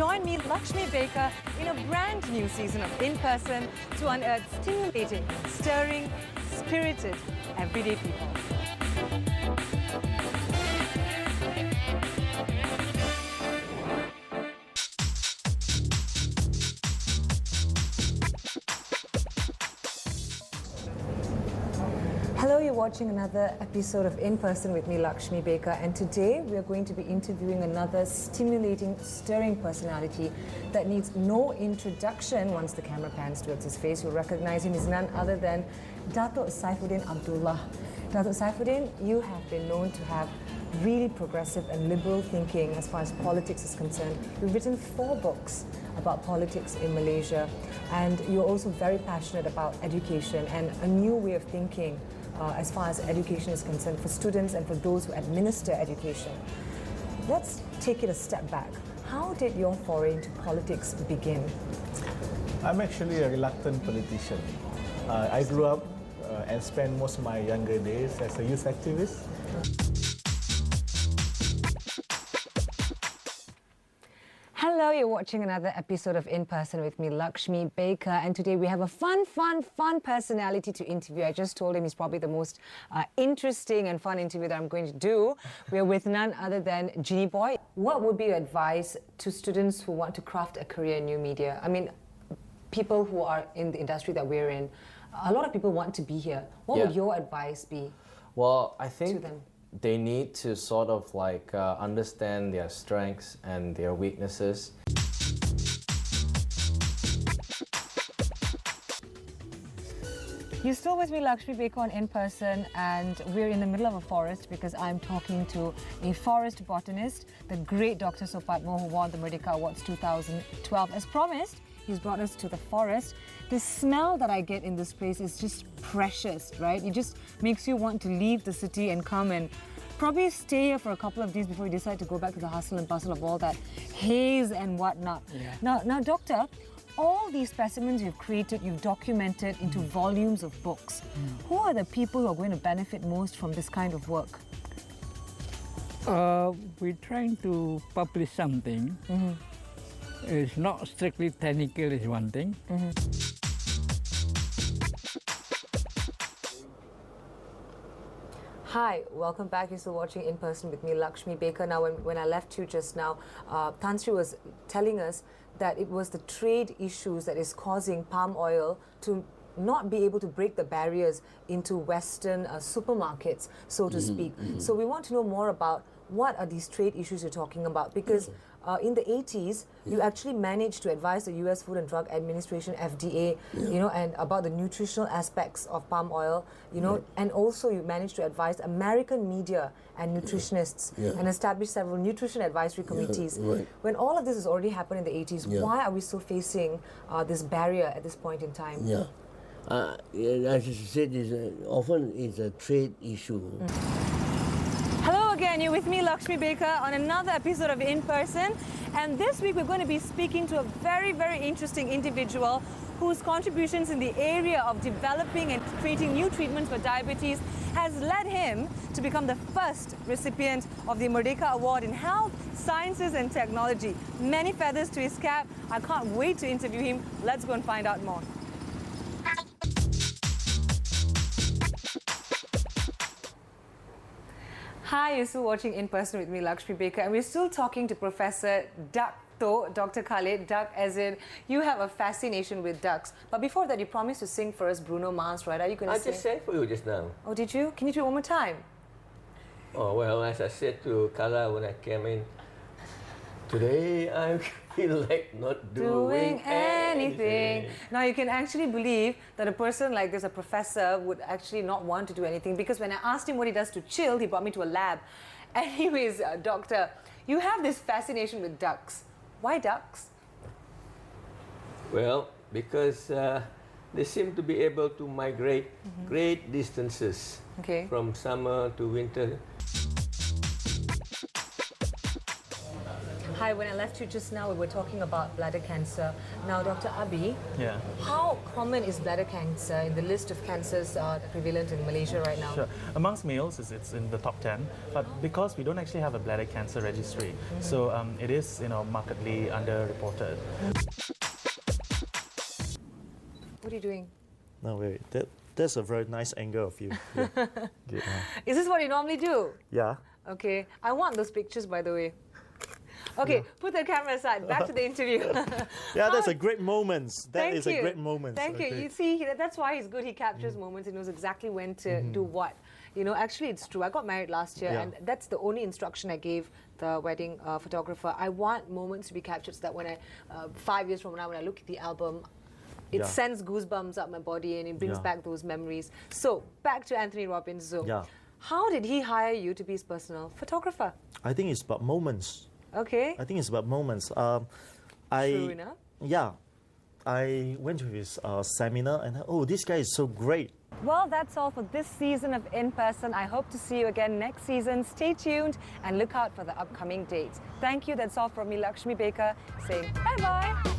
Join me, Lakshmi Baker, in a brand new season of In Person to unearth stimulating, stirring, spirited, everyday people. Hello, you're watching another episode of In Person with me, Lakshmi Baker, and today we are going to be interviewing another stimulating, stirring personality that needs no introduction. Once the camera pans towards his face, you'll recognize him. He's none other than Dato' Saifuddin Abdullah. Dato' Saifuddin, you have been known to have really progressive and liberal thinking as far as politics is concerned. You've written 4 books about politics in Malaysia, and you're also very passionate about education and a new way of thinking as far as education is concerned for students and for those who administer education. Let's take it a step back. How did your foray into politics begin? I'm actually a reluctant politician. I grew up and spent most of my younger days as a youth activist. Hello, you're watching another episode of In Person with me, Lakshmi Baker, and today we have a fun personality to interview. I just told him he's probably the most interesting and fun interview that I'm going to do. We're with none other than Genie Boy. What would be your advice to students who want to craft a career in new media? I mean, people who are in the industry that we're in, a lot of people want to be here. What would your advice be? Well, I think to them? They need to sort of like understand their strengths and their weaknesses. You're still with me, Lakshmi Baker, on In Person, and we're in the middle of a forest because I'm talking to a forest botanist, the great Dr. Sopadmo, who won the Merdeka Awards 2012. As promised, he's brought us to the forest. The smell that I get in this place is just precious, right? It just makes you want to leave the city and come and probably stay here for a couple of days before you decide to go back to the hustle and bustle of all that haze and whatnot. Yeah. Now, Doctor, all these specimens you've created, you've documented into volumes of books. Who are the people who are going to benefit most from this kind of work? We're trying to publish something. It's not strictly technical is one thing. Hi, welcome back. You're still watching In Person with me, Lakshmi Baker. Now, when I left you just now, Tan Sri was telling us that it was the trade issues that is causing palm oil to not be able to break the barriers into Western supermarkets, so to speak. So we want to know more about what are these trade issues you're talking about, because in the 80s, you actually managed to advise the US Food and Drug Administration, FDA, you know, and about the nutritional aspects of palm oil, you know, and also you managed to advise American media and nutritionists and establish several nutrition advisory committees. When all of this has already happened in the 80s, why are we still facing this barrier at this point in time? As you said, often it's a trade issue. Hello again, you're with me, Lakshmi Baker, on another episode of In Person. And this week we're going to be speaking to a very interesting individual whose contributions in the area of developing and creating new treatments for diabetes has led him to become the first recipient of the Merdeka Award in Health, Sciences and Technology. Many feathers to his cap. I can't wait to interview him. Let's go and find out more. Hi, you're still watching In Person with me, Lakshmi Baker, and we're still talking to Professor Dr. Khalid. Duck, as in, you have a fascination with ducks. But before that, you promised to sing for us Bruno Mars, right? Are you going to sing? I just sang for you just now. Oh, did you? Can you do it one more time? Oh, well, as I said to Kala when I came in, today I feel like not doing anything. Now, you can actually believe that a person like this, a professor, would actually not want to do anything, because when I asked him what he does to chill, he brought me to a lab. Anyways, Doctor, you have this fascination with ducks. Why ducks? Well, because they seem to be able to migrate great distances from summer to winter. Hi, when I left you just now, we were talking about bladder cancer. Now, Dr. Abi, Yeah. how common is bladder cancer in the list of cancers prevalent in Malaysia right now? Sure. Amongst males, it's in the top 10, but because we don't actually have a bladder cancer registry, so it is markedly underreported. What are you doing? No, wait. That's a very nice angle of you. Yeah. Is this what you normally do? Yeah. Okay. I want those pictures, by the way. Okay, put the camera aside. Back to the interview. Yeah, that's a great moment. That Thank is you. a great moment. Thank you. You see, that's why he's good. He captures moments and knows exactly when to do what. Actually, it's true. I got married last year, and that's the only instruction I gave the wedding photographer. I want moments to be captured so that when 5 years from now, when I look at the album, it sends goosebumps up my body and it brings back those memories. So, back to Anthony Robbins. So, how did he hire you to be his personal photographer? I think it's about moments. Okay. I think it's about moments. True enough. Yeah. I went to his seminar and this guy is so great. Well, that's all for this season of In Person. I hope to see you again next season. Stay tuned and look out for the upcoming dates. Thank you. That's all from me, Lakshmi Baker, saying bye-bye.